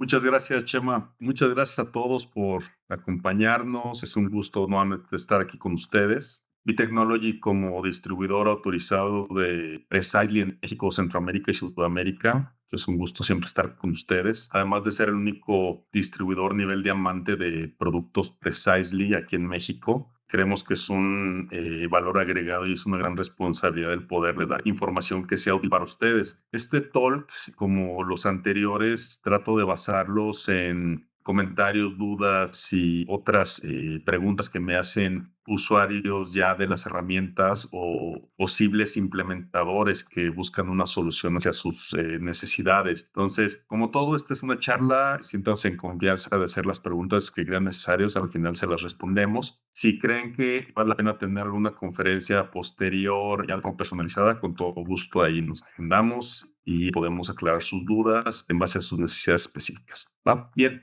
Muchas gracias, Chema. Muchas gracias a todos por acompañarnos. Es un gusto nuevamente estar aquí con ustedes. Bitechnology como distribuidor autorizado de Precisely en México, Centroamérica y Sudamérica. Es un gusto siempre estar con ustedes. Además de ser el único distribuidor nivel diamante de productos Precisely aquí en México, creemos que es un valor agregado y es una gran responsabilidad el poderles dar información que sea útil para ustedes. Este talk, como los anteriores, trato de basarlos en comentarios, dudas y otras preguntas que me hacen usuarios ya de las herramientas o posibles implementadores que buscan una solución hacia sus necesidades. Entonces, como todo, esta es una charla, siéntanse en confianza de hacer las preguntas que crean necesarias, al final se las respondemos. Si creen que vale la pena tener alguna conferencia posterior y algo personalizada, con todo gusto ahí nos agendamos y podemos aclarar sus dudas en base a sus necesidades específicas. ¿Va? Bien.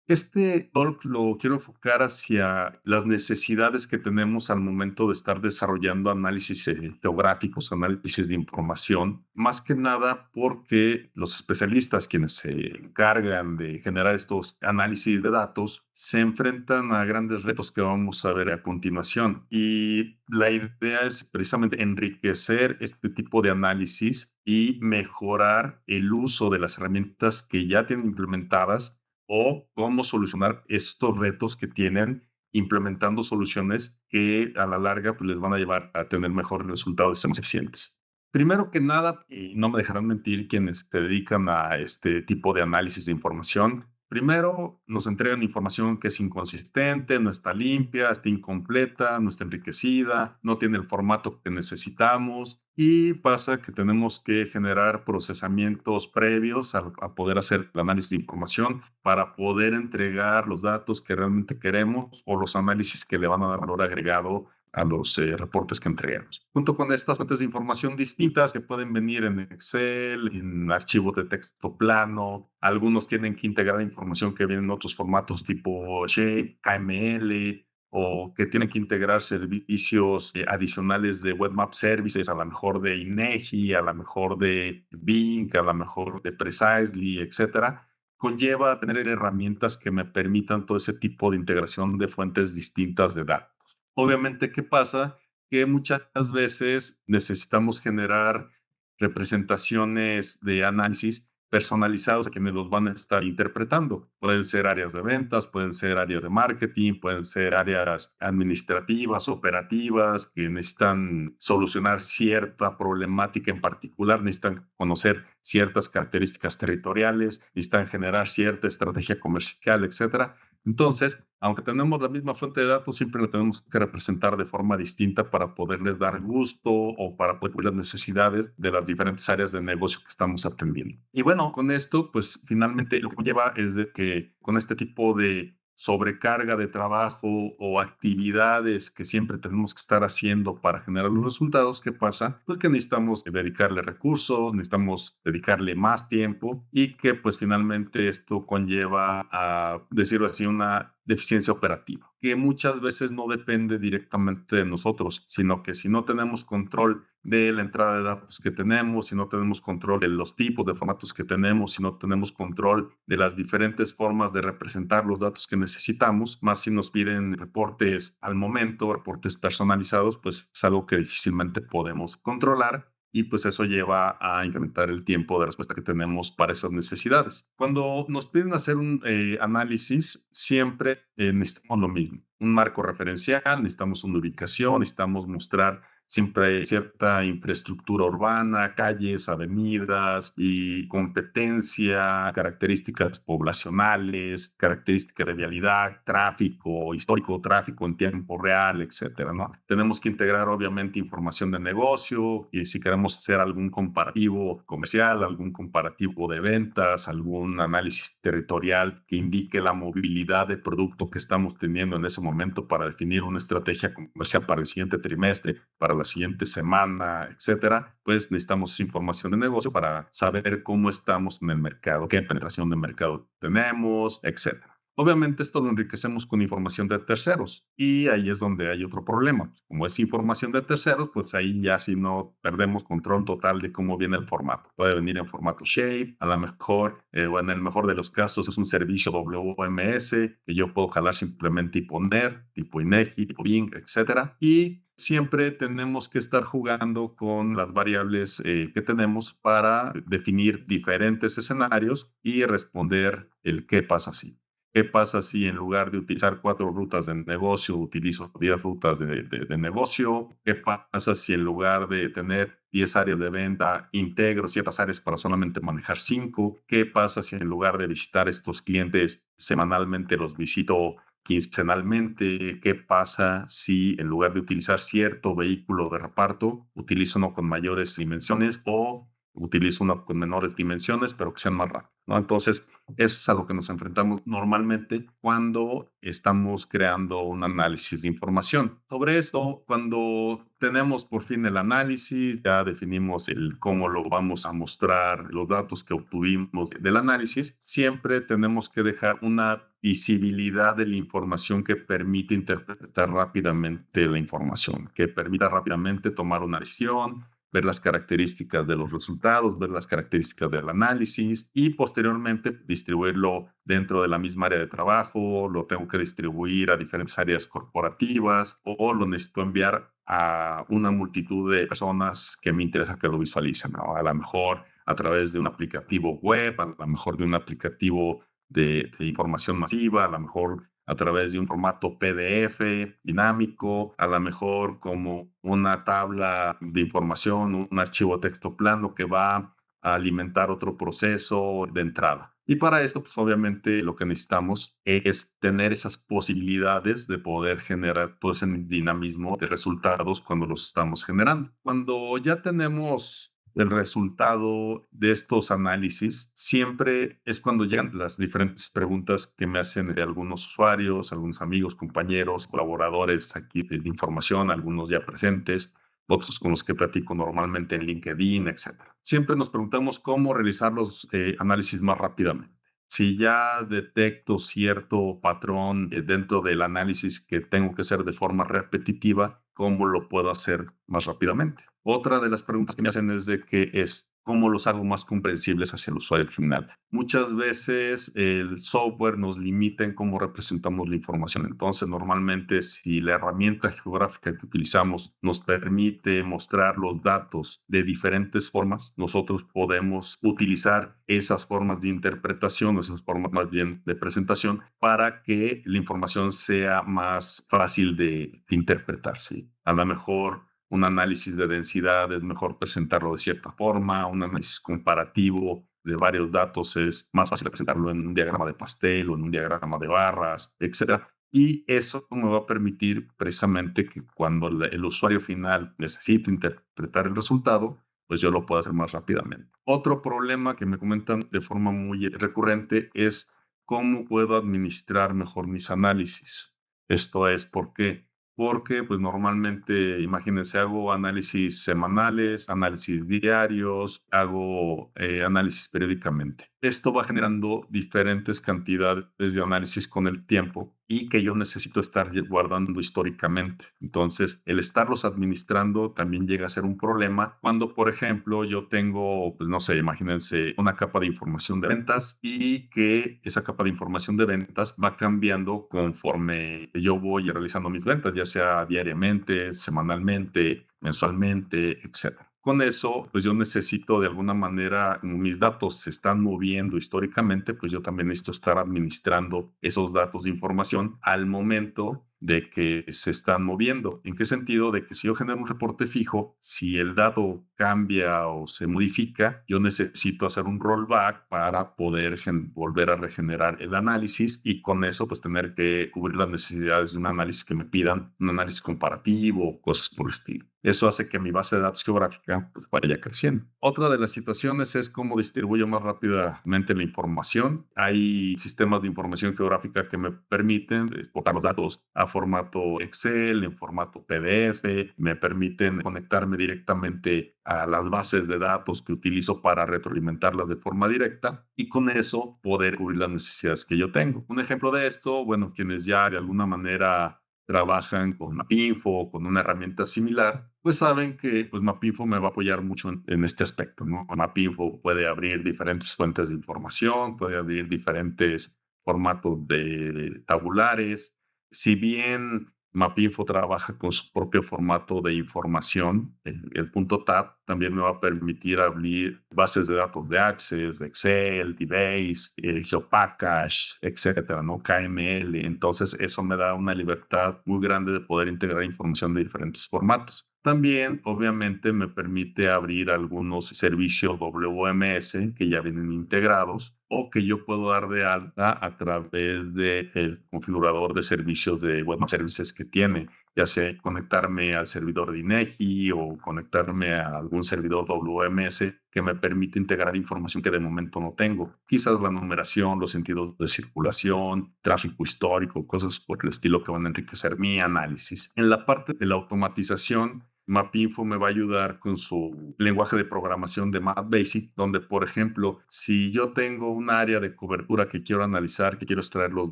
Este talk lo quiero enfocar hacia las necesidades que tenemos al momento de estar desarrollando análisis geográficos, análisis de información, más que nada porque los especialistas, quienes se encargan de generar estos análisis de datos, se enfrentan a grandes retos que vamos a ver a continuación. Y la idea es precisamente enriquecer este tipo de análisis y mejorar el uso de las herramientas que ya tienen implementadas o cómo solucionar estos retos que tienen implementando soluciones que a la larga pues, les van a llevar a tener mejores resultados y ser más eficientes. Primero que nada, y no me dejarán mentir quienes se dedican a este tipo de análisis de información, primero nos entregan información que es inconsistente, no está limpia, está incompleta, no está enriquecida, no tiene el formato que necesitamos y pasa que tenemos que generar procesamientos previos a poder hacer el análisis de información para poder entregar los datos que realmente queremos o los análisis que le van a dar valor agregado a los reportes que entreguemos. Junto con estas fuentes de información distintas que pueden venir en Excel, en archivos de texto plano, algunos tienen que integrar información que viene en otros formatos tipo Shape, KML, o que tienen que integrar servicios adicionales de Webmap Services, a lo mejor de INEGI, a lo mejor de Bing, a lo mejor de Precisely, etcétera, conlleva tener herramientas que me permitan todo ese tipo de integración de fuentes distintas de datos. Obviamente, ¿qué pasa? Que muchas veces necesitamos generar representaciones de análisis personalizados a quienes los van a estar interpretando. Pueden ser áreas de ventas, pueden ser áreas de marketing, pueden ser áreas administrativas, operativas, que necesitan solucionar cierta problemática en particular, necesitan conocer ciertas características territoriales, necesitan generar cierta estrategia comercial, etcétera. Entonces, aunque tenemos la misma fuente de datos, siempre la tenemos que representar de forma distinta para poderles dar gusto o para poder cubrir las necesidades de las diferentes áreas de negocio que estamos atendiendo. Y bueno, con esto, pues finalmente lo que lleva es de que con este tipo de sobrecarga de trabajo o actividades que siempre tenemos que estar haciendo para generar los resultados, ¿qué pasa? Pues que necesitamos dedicarle recursos, necesitamos dedicarle más tiempo y que pues finalmente esto conlleva a, decirlo así, una deficiencia operativa, que muchas veces no depende directamente de nosotros, sino que si no tenemos control de la entrada de datos que tenemos, si no tenemos control de los tipos de formatos que tenemos, si no tenemos control de las diferentes formas de representar los datos que necesitamos, más si nos piden reportes al momento, reportes personalizados, pues es algo que difícilmente podemos controlar y pues eso lleva a incrementar el tiempo de respuesta que tenemos para esas necesidades. Cuando nos piden hacer un análisis, siempre necesitamos lo mismo, un marco referencial, necesitamos una ubicación, necesitamos mostrar siempre cierta infraestructura urbana, calles, avenidas y competencia, características poblacionales, características de vialidad, tráfico, histórico, tráfico en tiempo real, etcétera, ¿no? Tenemos que integrar obviamente información de negocio y si queremos hacer algún comparativo comercial, algún comparativo de ventas, algún análisis territorial que indique la movilidad de producto que estamos teniendo en ese momento para definir una estrategia comercial para el siguiente trimestre, para la siguiente semana, etcétera, pues necesitamos información de negocio para saber cómo estamos en el mercado, qué penetración de mercado tenemos, etcétera. Obviamente esto lo enriquecemos con información de terceros y ahí es donde hay otro problema. Como es información de terceros, pues ahí ya si no perdemos control total de cómo viene el formato. Puede venir en formato Shape, a lo mejor, o en el mejor de los casos es un servicio WMS que yo puedo jalar simplemente y poner, tipo INEGI, tipo Bing, etcétera. Y siempre tenemos que estar jugando con las variables que tenemos para definir diferentes escenarios y responder el qué pasa si. ¿Qué pasa si en lugar de utilizar 4 rutas de negocio utilizo 10 rutas de negocio? ¿Qué pasa si en lugar de tener 10 áreas de venta integro ciertas áreas para solamente manejar 5? ¿Qué pasa si en lugar de visitar estos clientes semanalmente los visito quincenalmente? ¿Qué pasa si en lugar de utilizar cierto vehículo de reparto utilizo uno con mayores dimensiones o utilizo uno con menores dimensiones pero que sean más rápidos, ¿no? Entonces, eso es a lo que nos enfrentamos normalmente cuando estamos creando un análisis de información. Sobre esto, cuando tenemos por fin el análisis, ya definimos el cómo lo vamos a mostrar, los datos que obtuvimos del análisis, siempre tenemos que dejar una visibilidad de la información que permite interpretar rápidamente la información, que permita rápidamente tomar una decisión, ver las características de los resultados, ver las características del análisis y posteriormente distribuirlo dentro de la misma área de trabajo, lo tengo que distribuir a diferentes áreas corporativas o lo necesito enviar a una multitud de personas que me interesa que lo visualicen, ¿no? A lo mejor a través de un aplicativo web, a lo mejor de un aplicativo de información masiva, a lo mejor a través de un formato PDF dinámico, a lo mejor como una tabla de información, un archivo texto plano que va a alimentar otro proceso de entrada. Y para esto, pues obviamente lo que necesitamos es tener esas posibilidades de poder generar todo ese dinamismo de resultados cuando los estamos generando. Cuando ya tenemos el resultado de estos análisis, siempre es cuando llegan las diferentes preguntas que me hacen de algunos usuarios, algunos amigos, compañeros, colaboradores aquí de información, algunos ya presentes, otros con los que platico normalmente en LinkedIn, etcétera. Siempre nos preguntamos cómo realizar los análisis más rápidamente. Si ya detecto cierto patrón dentro del análisis que tengo que hacer de forma repetitiva, ¿cómo lo puedo hacer más rápidamente? Otra de las preguntas que me hacen es de que es cómo los hago más comprensibles hacia el usuario final. Muchas veces el software nos limita en cómo representamos la información. Entonces, normalmente, si la herramienta geográfica que utilizamos nos permite mostrar los datos de diferentes formas, nosotros podemos utilizar esas formas de interpretación, esas formas más bien de presentación, para que la información sea más fácil de interpretar. ¿Sí? A lo mejor un análisis de densidad es mejor presentarlo de cierta forma, un análisis comparativo de varios datos es más fácil presentarlo en un diagrama de pastel o en un diagrama de barras, etcétera. Y eso me va a permitir precisamente que cuando el usuario final necesite interpretar el resultado, pues yo lo puedo hacer más rápidamente. Otro problema que me comentan de forma muy recurrente es cómo puedo administrar mejor mis análisis. Esto es, ¿por qué? Porque pues normalmente, imagínense, hago análisis semanales, análisis diarios, hago análisis periódicamente. Esto va generando diferentes cantidades de análisis con el tiempo y que yo necesito estar guardando históricamente. Entonces, el estarlos administrando también llega a ser un problema cuando, por ejemplo, yo tengo, pues no sé, imagínense una capa de información de ventas y que esa capa de información de ventas va cambiando conforme yo voy realizando mis ventas, ya sea diariamente, semanalmente, mensualmente, etcétera. Con eso, pues yo necesito de alguna manera, como mis datos se están moviendo históricamente, pues yo también necesito estar administrando esos datos de información al momento de que se están moviendo. ¿En qué sentido? De que si yo genero un reporte fijo, si el dato cambia o se modifica, yo necesito hacer un rollback para poder volver a regenerar el análisis y con eso pues tener que cubrir las necesidades de un análisis que me pidan, un análisis comparativo, cosas por el estilo. Eso hace que mi base de datos geográfica pues, vaya creciendo. Otra de las situaciones es cómo distribuyo más rápidamente la información. Hay sistemas de información geográfica que me permiten exportar los datos a formato Excel, en formato PDF, me permiten conectarme directamente a las bases de datos que utilizo para retroalimentarlas de forma directa y con eso poder cubrir las necesidades que yo tengo. Un ejemplo de esto, bueno, quienes ya de alguna manera trabajan con Mapinfo o con una herramienta similar, pues saben que pues, Mapinfo me va a apoyar mucho en este aspecto, ¿no? Mapinfo puede abrir diferentes fuentes de información, puede abrir diferentes formatos de tabulares. Si bien Mapinfo trabaja con su propio formato de información, el punto tab también me va a permitir abrir bases de datos de Access, de Excel, DBase, GeoPackage, etcétera, ¿no? KML. Entonces, eso me da una libertad muy grande de poder integrar información de diferentes formatos. También, obviamente, me permite abrir algunos servicios WMS que ya vienen integrados o que yo puedo dar de alta a través del configurador de servicios de web services que tiene, ya sea conectarme al servidor de INEGI o conectarme a algún servidor WMS que me permite integrar información que de momento no tengo. Quizás la numeración, los sentidos de circulación, tráfico histórico, cosas por el estilo que van a enriquecer mi análisis. En la parte de la automatización, Mapinfo me va a ayudar con su lenguaje de programación de MapBasic, donde, por ejemplo, si yo tengo un área de cobertura que quiero analizar, que quiero extraer los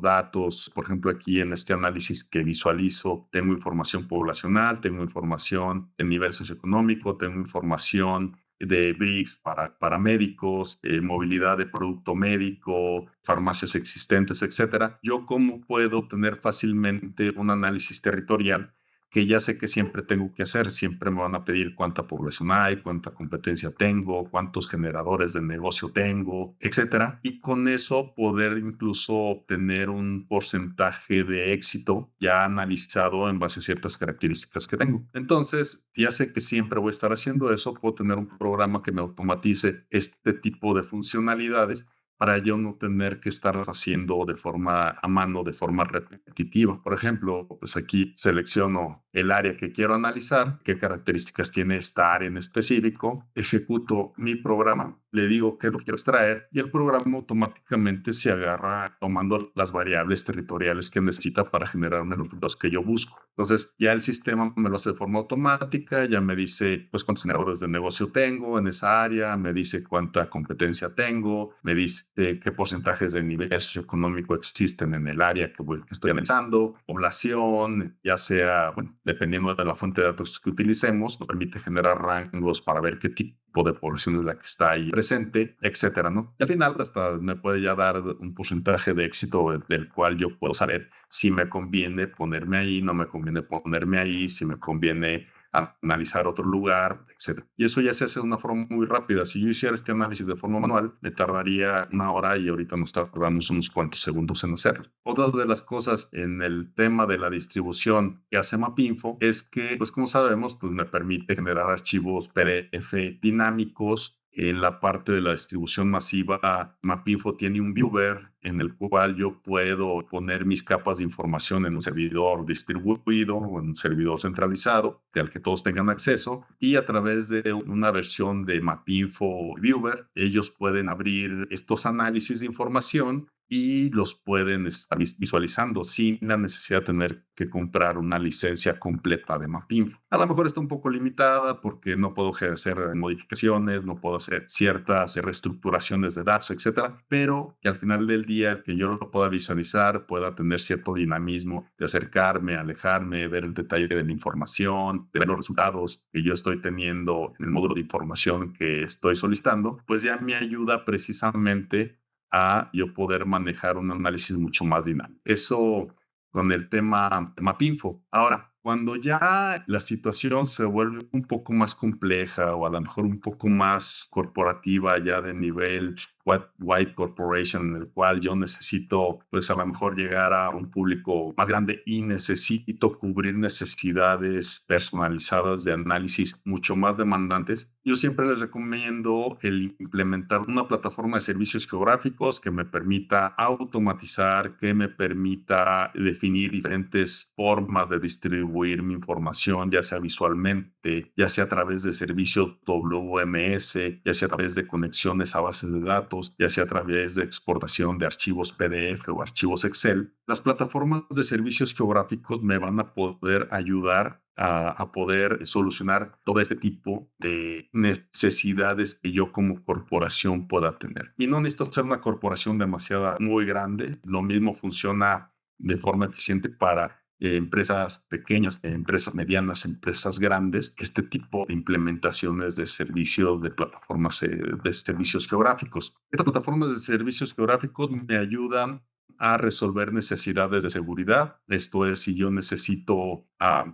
datos, por ejemplo, aquí en este análisis que visualizo, tengo información poblacional, tengo información de nivel socioeconómico, tengo información de BRICS para médicos, movilidad de producto médico, farmacias existentes, etcétera. Yo cómo puedo tener fácilmente un análisis territorial que ya sé que siempre tengo que hacer. Siempre me van a pedir cuánta población hay, cuánta competencia tengo, cuántos generadores de negocio tengo, etcétera. Y con eso poder incluso obtener un porcentaje de éxito ya analizado en base a ciertas características que tengo. Entonces, ya sé que siempre voy a estar haciendo eso. Puedo tener un programa que me automatice este tipo de funcionalidades para yo no tener que estar haciendo de forma a mano, de forma repetitiva. Por ejemplo, pues aquí selecciono el área que quiero analizar, qué características tiene esta área en específico, ejecuto mi programa, le digo qué es lo que quiero extraer y el programa automáticamente se agarra tomando las variables territoriales que necesita para generarme los datos que yo busco. Entonces, ya el sistema me lo hace de forma automática, ya me dice pues cuántos generadores de negocio tengo en esa área, me dice cuánta competencia tengo, me dice qué porcentajes de nivel socioeconómico existen en el área que estoy analizando, población, ya sea, bueno, dependiendo de la fuente de datos que utilicemos, nos permite generar rangos para ver qué tipo de población es la que está ahí presente, etcétera, ¿no? Y al final hasta me puede ya dar un porcentaje de éxito del cual yo puedo saber si me conviene ponerme ahí, no me conviene ponerme ahí, si me conviene analizar otro lugar, etcétera. Y eso ya se hace de una forma muy rápida. Si yo hiciera este análisis de forma manual, me tardaría una hora y ahorita nos tardamos unos cuantos segundos en hacerlo. Otra de las cosas en el tema de la distribución que hace Mapinfo es que, pues como sabemos, pues me permite generar archivos PDF dinámicos. En la parte de la distribución masiva, Mapinfo tiene un viewer en el cual yo puedo poner mis capas de información en un servidor distribuido o en un servidor centralizado al que todos tengan acceso, y a través de una versión de Mapinfo Viewer ellos pueden abrir estos análisis de información y los pueden estar visualizando sin la necesidad de tener que comprar una licencia completa de Mapinfo. A lo mejor está un poco limitada porque no puedo hacer modificaciones, no puedo hacer ciertas reestructuraciones de datos, etcétera, pero que al final del día que yo lo pueda visualizar, pueda tener cierto dinamismo de acercarme, alejarme, ver el detalle de la información, de ver los resultados que yo estoy teniendo en el módulo de información que estoy solicitando, pues ya me ayuda precisamente a yo poder manejar un análisis mucho más dinámico. Eso con el tema Mapinfo. Ahora, cuando ya la situación se vuelve un poco más compleja o a lo mejor un poco más corporativa ya de nivel white corporation, en el cual yo necesito, pues a lo mejor llegar a un público más grande y necesito cubrir necesidades personalizadas de análisis mucho más demandantes, yo siempre les recomiendo el implementar una plataforma de servicios geográficos que me permita automatizar, que me permita definir diferentes formas de distribuir mi información, ya sea visualmente, ya sea a través de servicios WMS, ya sea a través de conexiones a bases de datos, ya sea a través de exportación de archivos PDF o archivos Excel. Las plataformas de servicios geográficos me van a poder ayudar a poder solucionar todo este tipo de necesidades que yo como corporación pueda tener. Y no necesito ser una corporación demasiado muy grande. Lo mismo funciona de forma eficiente para empresas pequeñas, empresas medianas, empresas grandes, este tipo de implementaciones de servicios, de plataformas de servicios geográficos. Estas plataformas de servicios geográficos me ayudan a resolver necesidades de seguridad. Esto es, si yo necesito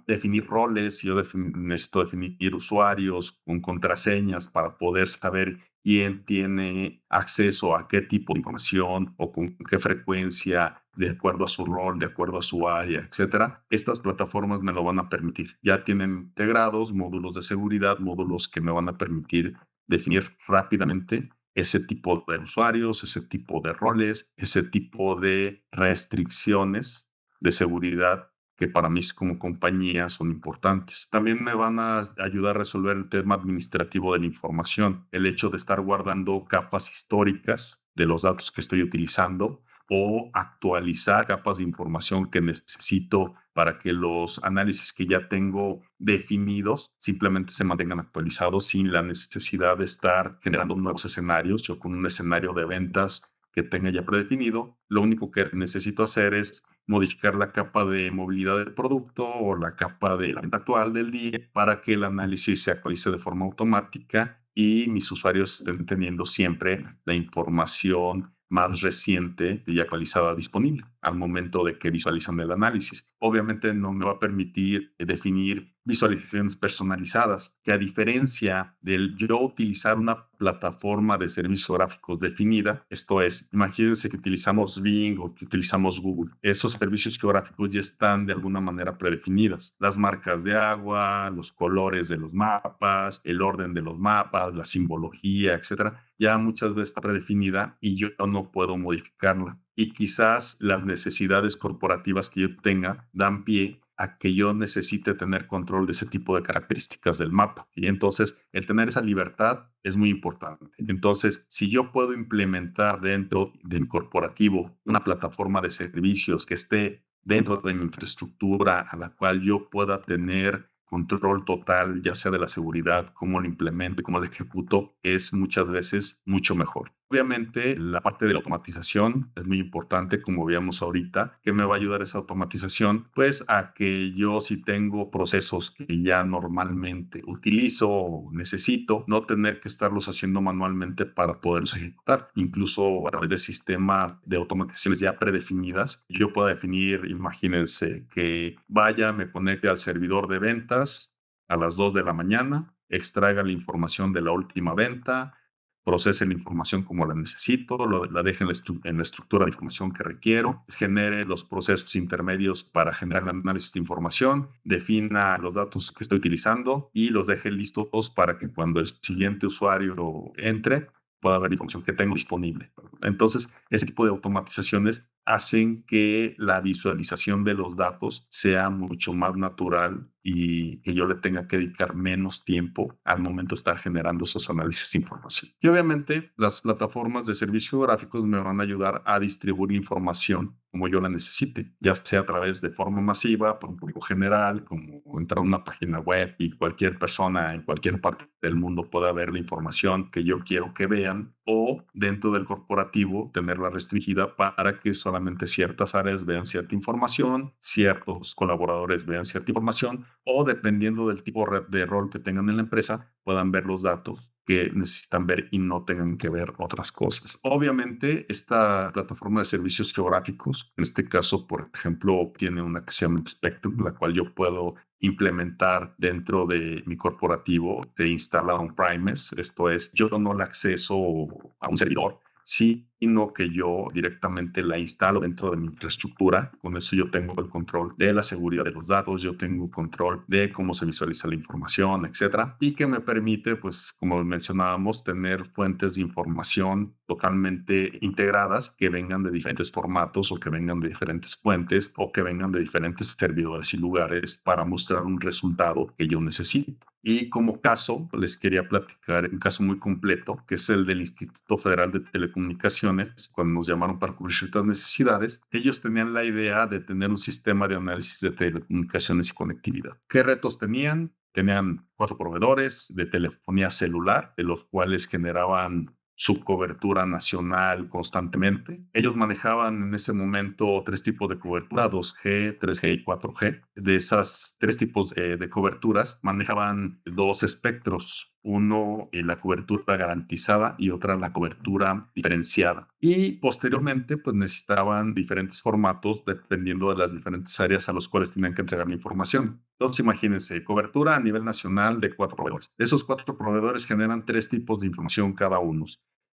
definir roles, si yo necesito definir usuarios con contraseñas para poder saber quién tiene acceso a qué tipo de información o con qué frecuencia, de acuerdo a su rol, de acuerdo a su área, etcétera. Estas plataformas me lo van a permitir. Ya tienen integrados módulos de seguridad, módulos que me van a permitir definir rápidamente ese tipo de usuarios, ese tipo de roles, ese tipo de restricciones de seguridad que para mí como compañía son importantes. También me van a ayudar a resolver el tema administrativo de la información, el hecho de estar guardando capas históricas de los datos que estoy utilizando o actualizar capas de información que necesito para que los análisis que ya tengo definidos simplemente se mantengan actualizados sin la necesidad de estar generando nuevos escenarios. Yo con un escenario de ventas que tenga ya predefinido, lo único que necesito hacer es modificar la capa de movilidad del producto o la capa de la venta actual del día para que el análisis se actualice de forma automática y mis usuarios estén teniendo siempre la información más reciente y actualizada disponible al momento de que visualizan el análisis. Obviamente no me va a permitir definir visualizaciones personalizadas, que a diferencia del yo utilizar una plataforma de servicios gráficos definida, esto es, imagínense que utilizamos Bing o que utilizamos Google. Esos servicios geográficos ya están de alguna manera predefinidas. Las marcas de agua, los colores de los mapas, el orden de los mapas, la simbología, etcétera, ya muchas veces está predefinida y yo no puedo modificarla. Y quizás las necesidades corporativas que yo tenga dan pie a que yo necesite tener control de ese tipo de características del mapa. Y entonces el tener esa libertad es muy importante. Entonces, si yo puedo implementar dentro de mi corporativo una plataforma de servicios que esté dentro de mi infraestructura a la cual yo pueda tener control total, ya sea de la seguridad, cómo lo implemento y cómo lo ejecuto, es muchas veces mucho mejor. Obviamente, la parte de la automatización es muy importante, como veíamos ahorita. ¿Qué me va a ayudar esa automatización? Pues a que yo, si tengo procesos que ya normalmente utilizo o necesito, no tener que estarlos haciendo manualmente para poderlos ejecutar. Incluso a través de sistemas de automatizaciones ya predefinidas, yo puedo definir, imagínense, que vaya, me conecte al servidor de ventas a las 2 de la mañana, extraiga la información de la última venta, procese la información como la necesito, la deje en la estructura de información que requiero, genere los procesos intermedios para generar el análisis de información, defina los datos que estoy utilizando y los deje listos para que cuando el siguiente usuario entre, pueda ver la información que tengo disponible. Entonces, ese tipo de automatizaciones hacen que la visualización de los datos sea mucho más natural y que yo le tenga que dedicar menos tiempo al momento de estar generando esos análisis de información. Y obviamente las plataformas de servicios geográficos me van a ayudar a distribuir información como yo la necesite, ya sea a través de forma masiva, por un público general, como entrar a una página web y cualquier persona en cualquier parte del mundo pueda ver la información que yo quiero que vean, o dentro del corporativo tenerla restringida para que solamente ciertas áreas vean cierta información, ciertos colaboradores vean cierta información, o dependiendo del tipo de rol que tengan en la empresa, puedan ver los datos que necesitan ver y no tengan que ver otras cosas. Obviamente, esta plataforma de servicios geográficos, en este caso, por ejemplo, tiene una que se llama Spectrum, la cual yo puedo implementar dentro de mi corporativo. Se instala on-premise, esto es, yo no le acceso a un servidor sino que yo directamente la instalo dentro de mi infraestructura. Con eso yo tengo el control de la seguridad de los datos, yo tengo control de cómo se visualiza la información, etcétera, y que me permite, pues, como mencionábamos, tener fuentes de información totalmente integradas que vengan de diferentes formatos o que vengan de diferentes fuentes o que vengan de diferentes servidores y lugares para mostrar un resultado que yo necesito. Y como caso, les quería platicar un caso muy completo, que es el del Instituto Federal de Telecomunicaciones. Cuando nos llamaron para cubrir ciertas necesidades, ellos tenían la idea de tener un sistema de análisis de telecomunicaciones y conectividad. ¿Qué retos tenían? Tenían 4 proveedores de telefonía celular, de los cuales generaban su cobertura nacional constantemente. Ellos manejaban en ese momento 3 tipos de cobertura: 2G, 3G y 4G. De esas 3 tipos de coberturas, manejaban 2 espectros. Uno, la cobertura garantizada, y otra, la cobertura diferenciada. Y posteriormente, pues necesitaban diferentes formatos dependiendo de las diferentes áreas a las cuales tenían que entregar la información. Entonces, imagínense, cobertura a nivel nacional de 4 proveedores. Esos 4 proveedores generan 3 tipos de información cada uno.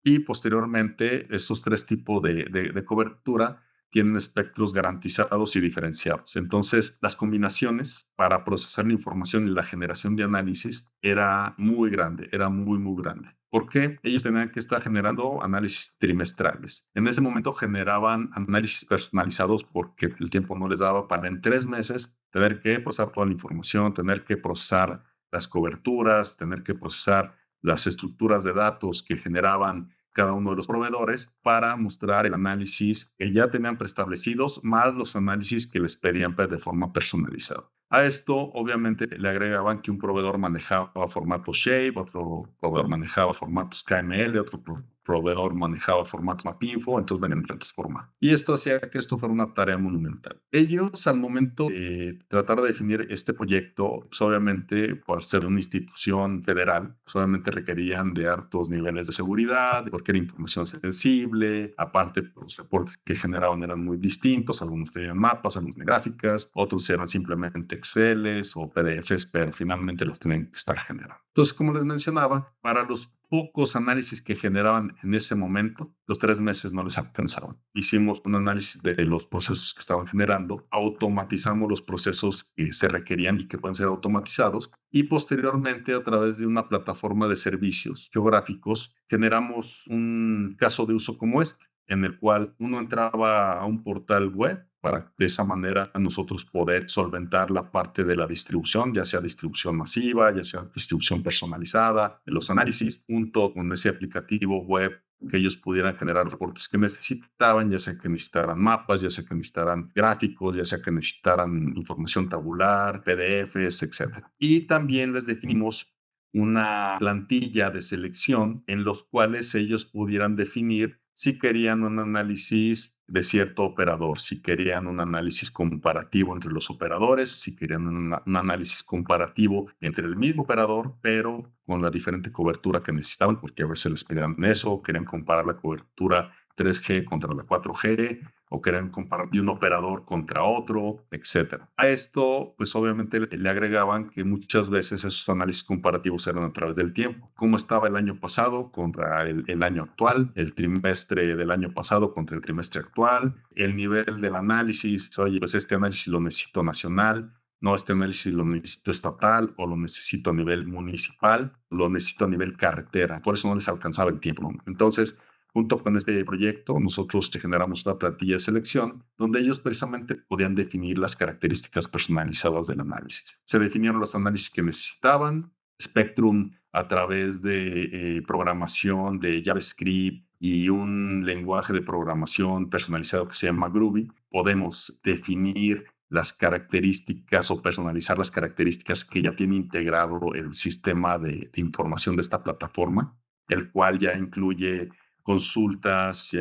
Y posteriormente, esos 3 tipos de cobertura tienen espectros garantizados y diferenciados. Entonces, las combinaciones para procesar la información y la generación de análisis era muy grande, era muy, muy grande. ¿Por qué? Ellos tenían que estar generando análisis trimestrales. En ese momento generaban análisis personalizados porque el tiempo no les daba para en 3 meses tener que procesar toda la información, tener que procesar las coberturas, tener que procesar las estructuras de datos que generaban cada uno de los proveedores para mostrar el análisis que ya tenían preestablecidos, más los análisis que les pedían de forma personalizada. A esto, obviamente, le agregaban que un proveedor manejaba formatos Shape, otro proveedor manejaba formatos KML, otro proveedor manejaba formatos MapInfo, entonces venían diferentes formatos. Y esto hacía que esto fuera una tarea monumental. Ellos, al momento de tratar de definir este proyecto, pues obviamente, por ser una institución federal, pues obviamente requerían de altos niveles de seguridad, porque era información sensible. Aparte, los reportes que generaban eran muy distintos, algunos tenían mapas, algunos tenían gráficas, otros eran simplemente Exceles o PDFs, pero finalmente los tenían que estar generando. Entonces, como les mencionaba, para los pocos análisis que generaban en ese momento, los 3 meses no les alcanzaban. Hicimos un análisis de los procesos que estaban generando, automatizamos los procesos que se requerían y que pueden ser automatizados, y posteriormente, a través de una plataforma de servicios geográficos, generamos un caso de uso como este, en el cual uno entraba a un portal web para de esa manera nosotros poder solventar la parte de la distribución, ya sea distribución masiva, ya sea distribución personalizada, de los análisis, junto con ese aplicativo web, que ellos pudieran generar reportes que necesitaban, ya sea que necesitaran mapas, ya sea que necesitaran gráficos, ya sea que necesitaran información tabular, PDFs, etc. Y también les definimos una plantilla de selección en los cuales ellos pudieran definir si querían un análisis de cierto operador, si querían un análisis comparativo entre los operadores, si querían un análisis comparativo entre el mismo operador, pero con la diferente cobertura que necesitaban, porque a veces les pedían eso, querían comparar la cobertura 3G contra la 4G, o querían comparar de un operador contra otro, etcétera. A esto, pues obviamente le agregaban que muchas veces esos análisis comparativos eran a través del tiempo. ¿Cómo estaba el año pasado contra el año actual? El trimestre del año pasado contra el trimestre actual. El nivel del análisis, oye, pues este análisis lo necesito nacional, no, este análisis lo necesito estatal, o lo necesito a nivel municipal, lo necesito a nivel carretera. Por eso no les alcanzaba el tiempo, ¿no? Entonces, junto con este proyecto, nosotros generamos una plantilla de selección donde ellos precisamente podían definir las características personalizadas del análisis. Se definieron los análisis que necesitaban, Spectrum a través de programación de JavaScript y un lenguaje de programación personalizado que se llama Groovy. Podemos definir las características o personalizar las características que ya tiene integrado el sistema de información de esta plataforma, el cual ya incluye consultas,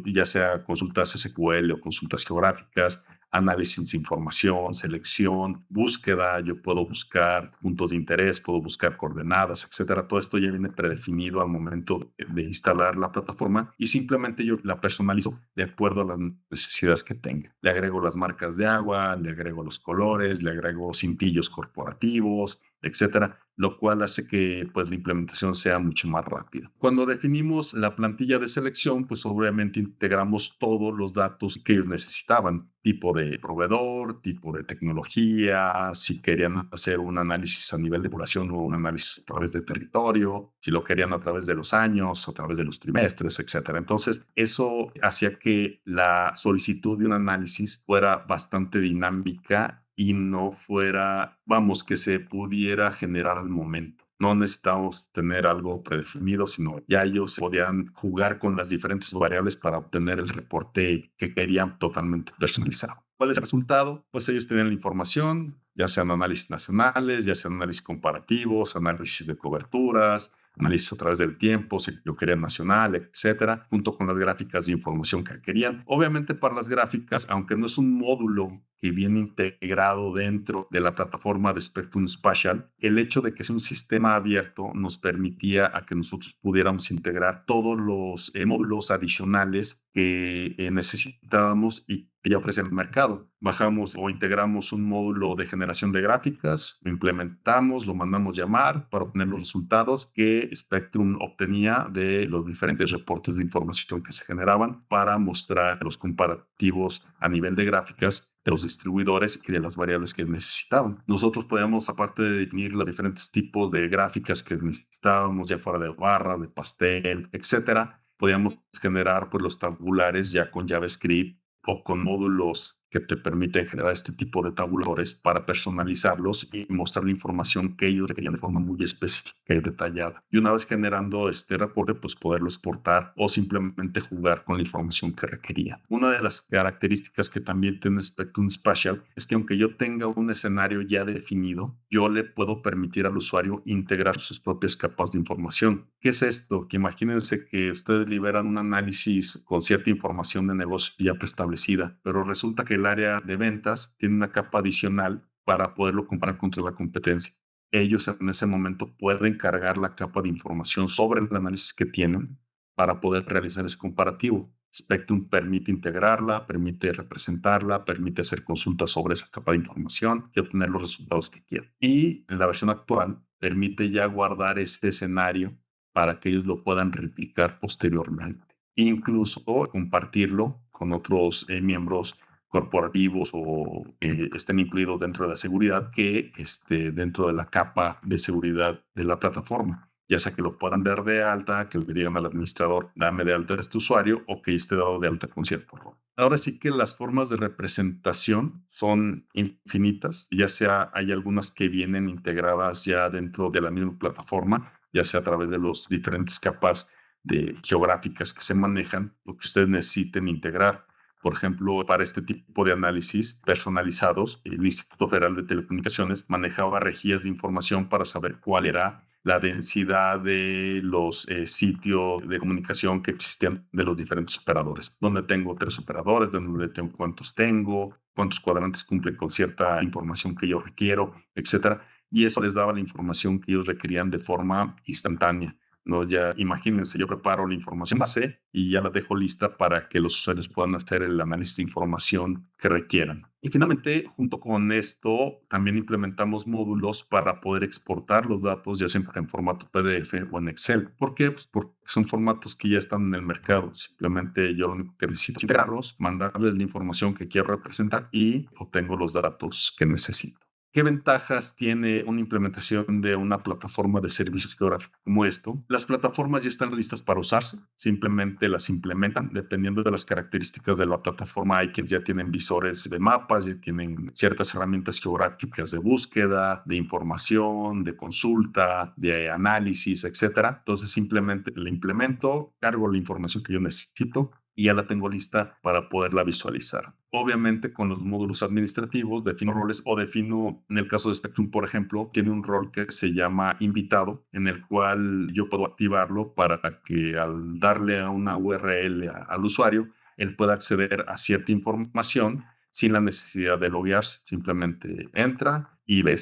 ya sea consultas SQL o consultas geográficas, análisis de información, selección, búsqueda. Yo puedo buscar puntos de interés, puedo buscar coordenadas, etcétera. Todo esto ya viene predefinido al momento de instalar la plataforma, y simplemente yo la personalizo de acuerdo a las necesidades que tenga. Le agrego las marcas de agua, le agrego los colores, le agrego cintillos corporativos, etcétera, lo cual hace que pues la implementación sea mucho más rápida. Cuando definimos la plantilla de selección, pues obviamente integramos todos los datos que ellos necesitaban, tipo de proveedor, tipo de tecnología, si querían hacer un análisis a nivel de población o un análisis a través de territorio, si lo querían a través de los años, a través de los trimestres, etcétera. Entonces, eso hacía que la solicitud de un análisis fuera bastante dinámica y no fuera, vamos, que se pudiera generar al momento. No necesitamos tener algo predefinido, sino ya ellos podían jugar con las diferentes variables para obtener el reporte que querían totalmente personalizado. ¿Cuál es el resultado? Pues ellos tenían la información, ya sean análisis nacionales, ya sean análisis comparativos, análisis de coberturas, análisis a través del tiempo, si lo querían nacional, etcétera, junto con las gráficas de información que querían. Obviamente para las gráficas, aunque no es un módulo que viene integrado dentro de la plataforma de Spectrum Spatial, el hecho de que sea un sistema abierto nos permitía a que nosotros pudiéramos integrar todos los módulos adicionales que necesitábamos y que ya ofrece el mercado. Bajamos o integramos un módulo de generación de gráficas, lo implementamos, lo mandamos llamar para obtener los resultados que Spectrum obtenía de los diferentes reportes de información que se generaban para mostrar los comparativos a nivel de gráficas de los distribuidores y de las variables que necesitaban. Nosotros podíamos, aparte de definir los diferentes tipos de gráficas que necesitábamos, ya fuera de barra, de pastel, etcétera, podíamos generar pues, los tabulares ya con JavaScript o con módulos que te permiten generar este tipo de tabuladores para personalizarlos y mostrar la información que ellos requerían de forma muy específica y detallada. Y una vez generando este reporte, pues poderlo exportar o simplemente jugar con la información que requería. Una de las características que también tiene Spectrum Spatial es que aunque yo tenga un escenario ya definido, yo le puedo permitir al usuario integrar sus propias capas de información. ¿Qué es esto? Que imagínense que ustedes liberan un análisis con cierta información de negocio ya preestablecida, pero resulta que el área de ventas tiene una capa adicional para poderlo comparar contra la competencia. Ellos en ese momento pueden cargar la capa de información sobre el análisis que tienen para poder realizar ese comparativo. Spectrum permite integrarla, permite representarla, permite hacer consultas sobre esa capa de información y obtener los resultados que quieren. Y en la versión actual permite ya guardar este escenario para que ellos lo puedan replicar posteriormente. Incluso compartirlo con otros miembros corporativos o estén incluidos dentro de la seguridad que dentro de la capa de seguridad de la plataforma, ya sea que lo puedan dar de alta, que le digan al administrador, dame de alta a este usuario o que esté dado de alta con cierto rol. Ahora sí que las formas de representación son infinitas, ya sea hay algunas que vienen integradas ya dentro de la misma plataforma, ya sea a través de los diferentes capas de geográficas que se manejan, lo que ustedes necesiten integrar. Por ejemplo, para este tipo de análisis personalizados, el Instituto Federal de Telecomunicaciones manejaba rejillas de información para saber cuál era la densidad de los sitios de comunicación que existían de los diferentes operadores. Donde tengo 3 operadores, donde tengo cuántos cuadrantes cumplen con cierta información que yo requiero, etcétera. Y eso les daba la información que ellos requerían de forma instantánea. ¿No? Ya imagínense, yo preparo la información base y ya la dejo lista para que los usuarios puedan hacer el análisis de información que requieran. Y finalmente, junto con esto, también implementamos módulos para poder exportar los datos, ya sea en formato PDF o en Excel. ¿Por qué? Pues porque son formatos que ya están en el mercado. Simplemente yo lo único que necesito es integrarlos, mandarles la información que quiero representar y obtengo los datos que necesito. ¿Qué ventajas tiene una implementación de una plataforma de servicios geográficos como esto? Las plataformas ya están listas para usarse, simplemente las implementan. Dependiendo de las características de la plataforma, hay quienes ya tienen visores de mapas, ya tienen ciertas herramientas geográficas de búsqueda, de información, de consulta, de análisis, etcétera. Entonces simplemente la implemento, cargo la información que yo necesito y ya la tengo lista para poderla visualizar. Obviamente con los módulos administrativos defino roles o defino, en el caso de Spectrum, por ejemplo, tiene un rol que se llama invitado, en el cual yo puedo activarlo para que al darle a una URL al usuario, él pueda acceder a cierta información sin la necesidad de loguearse. Simplemente entra y ve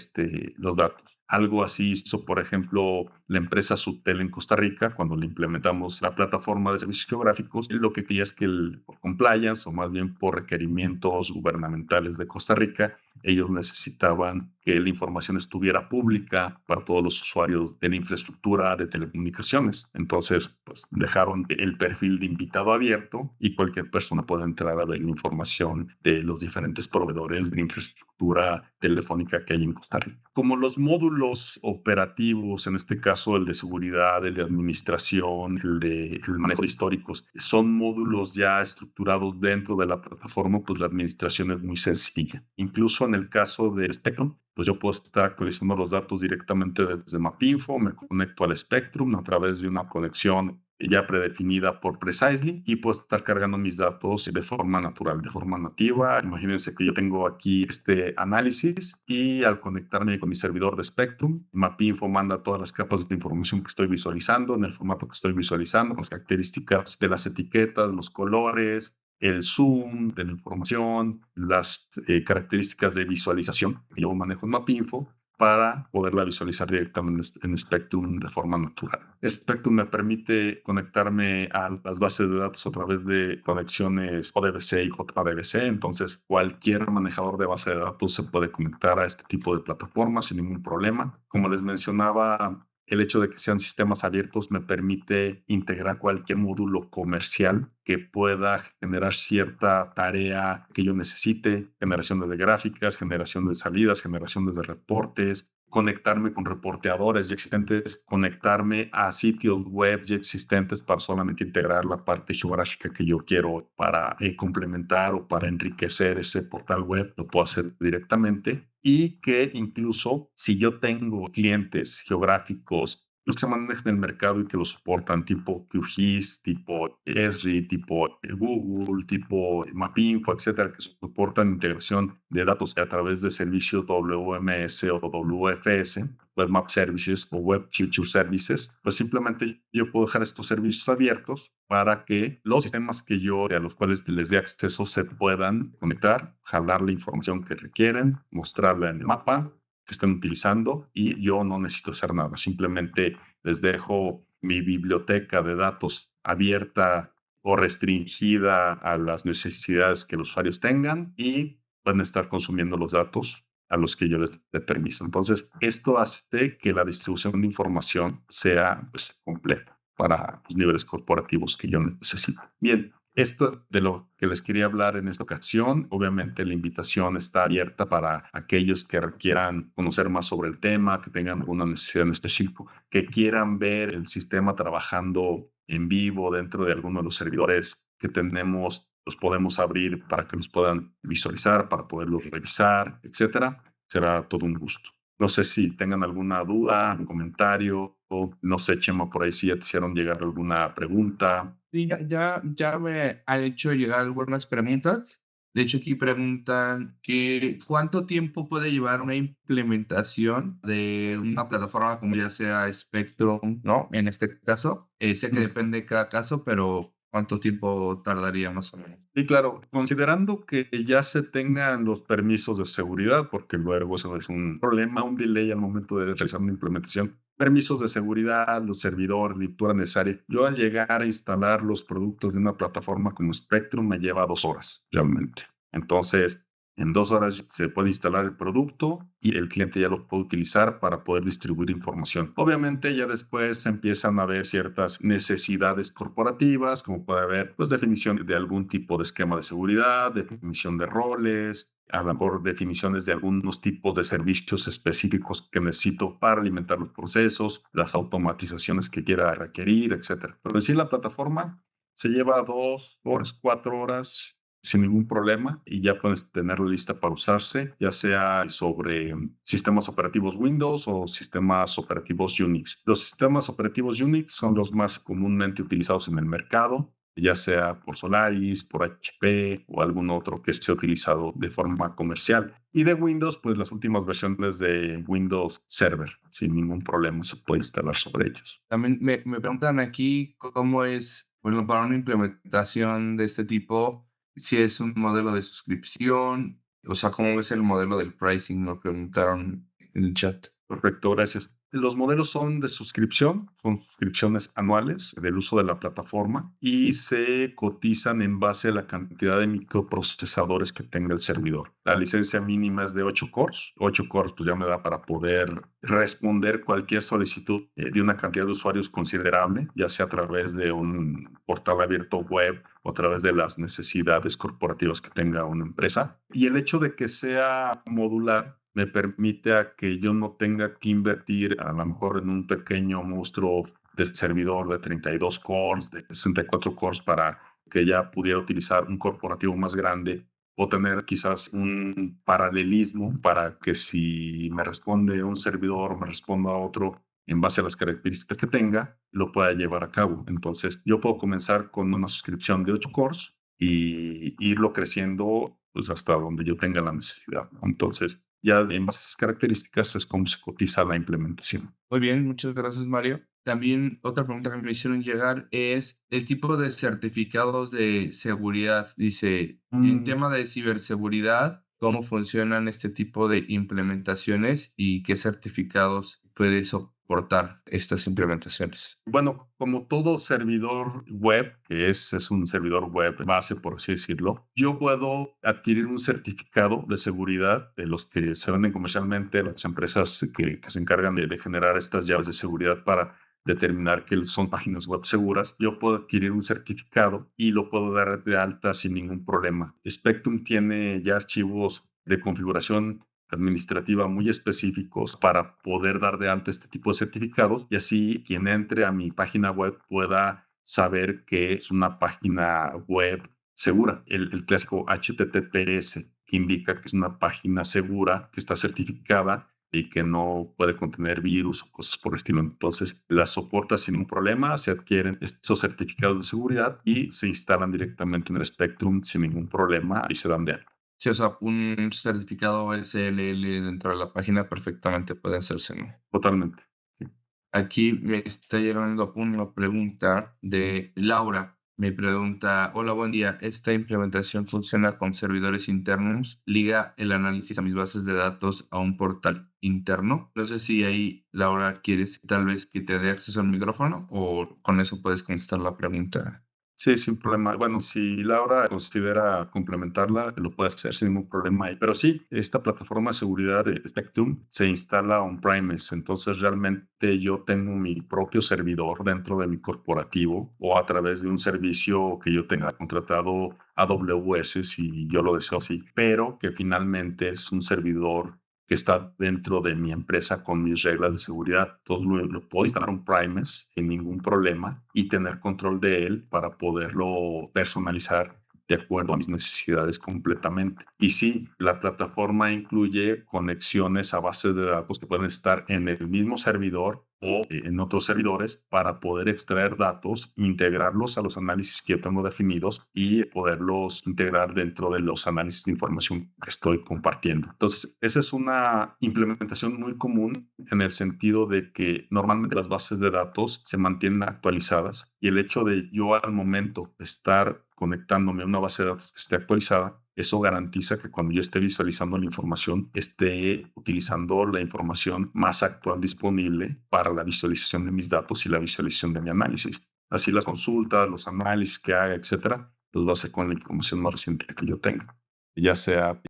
los datos. Algo así hizo, por ejemplo, la empresa Subtel en Costa Rica cuando le implementamos la plataforma de servicios geográficos. Lo que quería es que por compliance, o más bien por requerimientos gubernamentales de Costa Rica, ellos necesitaban que la información estuviera pública para todos los usuarios de la infraestructura de telecomunicaciones. Entonces, pues dejaron el perfil de invitado abierto y cualquier persona puede entrar a ver la información de los diferentes proveedores de infraestructura telefónica que hay en Costa Rica. Como los módulos operativos, en este caso el de seguridad, el de administración, el manejo de históricos, son módulos ya estructurados dentro de la plataforma, pues la administración es muy sencilla. Incluso en el caso de Spectrum, pues yo puedo estar actualizando los datos directamente desde Mapinfo, me conecto al Spectrum a través de una conexión ya predefinida por Precisely y puedo estar cargando mis datos de forma natural, de forma nativa. Imagínense que yo tengo aquí este análisis y al conectarme con mi servidor de Spectrum, Mapinfo manda todas las capas de información que estoy visualizando en el formato que estoy visualizando, con las características de las etiquetas, los colores, el zoom de la información, las características de visualización que yo manejo en Mapinfo para poderla visualizar directamente en Spectrum de forma natural. Spectrum me permite conectarme a las bases de datos a través de conexiones ODBC y JDBC, entonces cualquier manejador de base de datos se puede conectar a este tipo de plataformas sin ningún problema. Como les mencionaba, el hecho de que sean sistemas abiertos me permite integrar cualquier módulo comercial que pueda generar cierta tarea que yo necesite, generación de gráficas, generación de salidas, generación de reportes, conectarme con reporteadores ya existentes, conectarme a sitios web ya existentes para solamente integrar la parte geográfica que yo quiero para complementar o para enriquecer ese portal web, lo puedo hacer directamente. Y que incluso si yo tengo clientes geográficos los que se manejan en el mercado y que lo soportan, tipo QGIS, tipo Esri, tipo Google, tipo Mapinfo, etcétera, que soportan integración de datos a través de servicios WMS o WFS, Web Map Services o Web Future Services, pues simplemente yo puedo dejar estos servicios abiertos para que los sistemas a los cuales les dé acceso se puedan conectar, jalar la información que requieren, mostrarla en el mapa que estén utilizando y yo no necesito hacer nada. Simplemente les dejo mi biblioteca de datos abierta o restringida a las necesidades que los usuarios tengan y pueden estar consumiendo los datos a los que yo les dé permiso. Entonces, esto hace que la distribución de información sea pues, completa para los niveles corporativos que yo necesito. Bien, esto de lo que les quería hablar en esta ocasión. Obviamente la invitación está abierta para aquellos que quieran conocer más sobre el tema, que tengan alguna necesidad en específico, que quieran ver el sistema trabajando en vivo dentro de alguno de los servidores que tenemos, los podemos abrir para que nos puedan visualizar, para poderlos revisar, etcétera. Será todo un gusto. No sé si tengan alguna duda, un comentario, o no sé, Chema, por ahí si ya te hicieron llegar alguna pregunta. Sí, ya me han hecho llegar algunas preguntas. De hecho, aquí preguntan que ¿cuánto tiempo puede llevar una implementación de una plataforma como ya sea Spectrum, ¿no? En este caso, sé que depende de cada caso, pero ¿cuánto tiempo tardaría más o menos? Y claro, considerando que ya se tengan los permisos de seguridad, porque luego eso es un problema, un delay al momento de realizar una implementación, permisos de seguridad, los servidores, la lectura necesaria. Yo al llegar a instalar los productos de una plataforma como Spectrum me lleva 2 horas realmente. Entonces, en 2 horas se puede instalar el producto y el cliente ya lo puede utilizar para poder distribuir información. Obviamente ya después empiezan a haber ciertas necesidades corporativas, como puede haber pues, definición de algún tipo de esquema de seguridad, definición de roles, a lo mejor definiciones de algunos tipos de servicios específicos que necesito para alimentar los procesos, las automatizaciones que quiera requerir, etcétera. Pero decir la plataforma se lleva 2 horas, 4 horas sin ningún problema y ya puedes tenerla lista para usarse, ya sea sobre sistemas operativos Windows o sistemas operativos Unix. Los sistemas operativos Unix son los más comúnmente utilizados en el mercado, ya sea por Solaris, por HP o algún otro que se ha utilizado de forma comercial. Y de Windows, pues las últimas versiones de Windows Server, sin ningún problema se puede instalar sobre ellos. También me preguntan aquí cómo es, bueno, para una implementación de este tipo, si es un modelo de suscripción, o sea, cómo es el modelo del pricing, me preguntaron en el chat. Perfecto, gracias. Los modelos son de suscripción, son suscripciones anuales del uso de la plataforma y se cotizan en base a la cantidad de microprocesadores que tenga el servidor. La licencia mínima es de 8 cores. 8 cores pues ya me da para poder responder cualquier solicitud de una cantidad de usuarios considerable, ya sea a través de un portal abierto web o a través de las necesidades corporativas que tenga una empresa. Y el hecho de que sea modular me permite a que yo no tenga que invertir a lo mejor en un pequeño monstruo de servidor de 32 cores, de 64 cores para que ya pudiera utilizar un corporativo más grande o tener quizás un paralelismo para que si me responde un servidor, me responda otro en base a las características que tenga, lo pueda llevar a cabo. Entonces, yo puedo comenzar con una suscripción de 8 cores y irlo creciendo pues hasta donde yo tenga la necesidad, ¿no? Entonces, ya en base a esas características es como se cotiza la implementación. Muy bien, muchas gracias, Mario. También otra pregunta que me hicieron llegar es el tipo de certificados de seguridad. Dice, en tema de ciberseguridad, ¿cómo funcionan este tipo de implementaciones y qué certificados puede soportar estas implementaciones? Bueno, como todo servidor web, que es un servidor web base, por así decirlo, yo puedo adquirir un certificado de seguridad de los que se venden comercialmente, las empresas que se encargan de generar estas llaves de seguridad para determinar que son páginas web seguras. Yo puedo adquirir un certificado y lo puedo dar de alta sin ningún problema. Spectrum tiene ya archivos de configuración administrativa muy específicos para poder dar de alta este tipo de certificados y así quien entre a mi página web pueda saber que es una página web segura. El clásico HTTPS que indica que es una página segura, que está certificada y que no puede contener virus o cosas por el estilo. Entonces, la soporta sin ningún problema, se adquieren estos certificados de seguridad y se instalan directamente en el Spectrum sin ningún problema y se dan de alta. Sí, o sea, un certificado SLL dentro de la página perfectamente puede hacerse, ¿no? Totalmente. Sí. Aquí me está llegando una pregunta de Laura. Me pregunta, hola, buen día. ¿Esta implementación funciona con servidores internos? ¿Liga el análisis a mis bases de datos a un portal interno? No sé si ahí, Laura, quieres tal vez que te dé acceso al micrófono o con eso puedes contestar la pregunta. Sí, sin problema. Bueno, si Laura considera complementarla, lo puede hacer sin ningún problema ahí. Pero sí, esta plataforma de seguridad de Spectrum se instala on-premise. Entonces, realmente yo tengo mi propio servidor dentro de mi corporativo o a través de un servicio que yo tenga contratado AWS, si yo lo deseo así, pero que finalmente es un servidor que está dentro de mi empresa con mis reglas de seguridad. Entonces lo puedo instalar un Primes sin ningún problema y tener control de él para poderlo personalizar de acuerdo a mis necesidades completamente. Y sí, la plataforma incluye conexiones a bases de datos que pueden estar en el mismo servidor o en otros servidores para poder extraer datos, integrarlos a los análisis que yo tengo definidos y poderlos integrar dentro de los análisis de información que estoy compartiendo. Entonces, esa es una implementación muy común en el sentido de que normalmente las bases de datos se mantienen actualizadas y el hecho de yo al momento de estar conectándome a una base de datos que esté actualizada, eso garantiza que cuando yo esté visualizando la información, esté utilizando la información más actual disponible para la visualización de mis datos y la visualización de mi análisis. Así las consultas, los análisis que haga, etcétera, los va a hacer con la información más reciente que yo tenga, ya sea